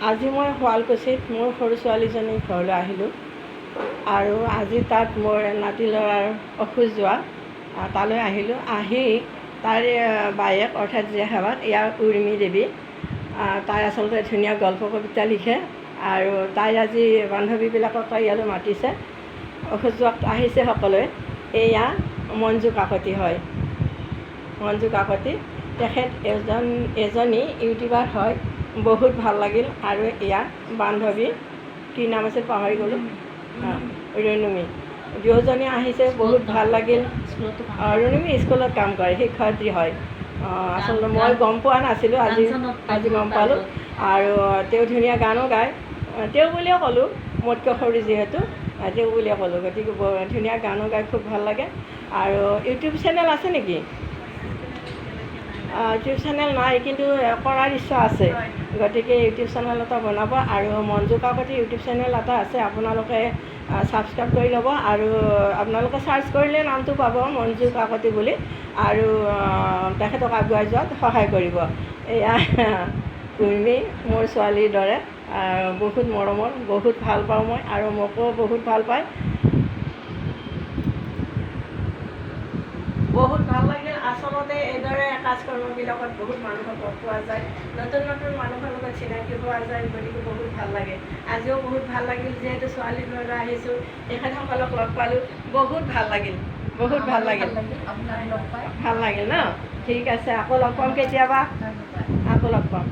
আজি মই শুৱালকুছিত মোৰ সৰু ছোৱালীজনীৰ ঘৰলৈ আহিলোঁ আৰু আজি তাত মোৰ নাতি ল'ৰাৰ অফিচ যোৱা তালৈ আহিলোঁ। আহি তাইৰ বায়েক অৰ্থাৎ জীয়াহাবাত ইয়াৰ উৰ্মি দেৱী, তাই আচলতে ধুনীয়া গল্প কবিতা লিখে আৰু তাই আজি বান্ধৱীবিলাকক তাই ইয়ালৈ মাতিছে। অফিচ যোৱাত আহিছে সকলোৱে। এয়া মঞ্জু কাকতি হয়, মঞ্জু কাকতি। তেখেত এজনী ইউটিউবাৰ হয়। বহুত ভাল লাগিল। আৰু ইয়াৰ বান্ধৱী, কি নাম আছিল পাহৰি গ'লোঁ, ৰুনুমি, দুয়োজনী আহিছে, বহুত ভাল লাগিল। ৰুনুমি স্কুলত কাম কৰে, শিক্ষয়িত্ৰী হয়। আচলতে মই গম পোৱা নাছিলোঁ, আজি গম পালোঁ। আৰু তেওঁ ধুনীয়া গানো গায়। তেওঁ বুলিয়ে ক'লোঁ, মোতকৈ সৰু যিহেতু তেওঁ বুলিয়ে ক'লোঁ। গতিকে ধুনীয়া গানো গায়, খুব ভাল লাগে। আৰু ইউটিউব চেনেল আছে নেকি? ইউটিউব চেনেল নাই, কিন্তু কৰাৰ ইচ্ছা আছে। গতিকে ইউটিউব চেনেল এটা বনাব। আৰু মঞ্জু কাকতিৰ ইউটিউব চেনেল এটা আছে, আপোনালোকে ছাবস্ক্ৰাইব কৰি ল'ব। আৰু আপোনালোকে চাৰ্চ কৰিলে নামটো পাব, মঞ্জু কাকতি বুলি। আৰু তেখেতক আগুৱাই যোৱাত সহায় কৰিব। এয়া উৰ্মি, মোৰ ছোৱালীৰ দৰে, বহুত মৰমৰ, বহুত ভাল পাওঁ মই, আৰু মোকো বহুত ভাল পায়। বহুত ভাল লাগিল। আচলতে এইদৰে কাজকৰ্মবিলাকত বহুত মানুহক লগ পোৱা যায়, নতুন নতুন মানুহৰ লগত চিনাকি পোৱা যায়। গতিকে বহুত ভাল লাগে। আজিও বহুত ভাল লাগিল, যিহেতু ছোৱালীৰ ঘৰলৈ আহিছোঁ, তেখেতসকলক লগ পালোঁ। বহুত ভাল লাগিল, বহুত ভাল লাগিল। ভাল লাগিল ন? ঠিক আছে, আকৌ লগ পাম কেতিয়াবা, আকৌ লগ পাম।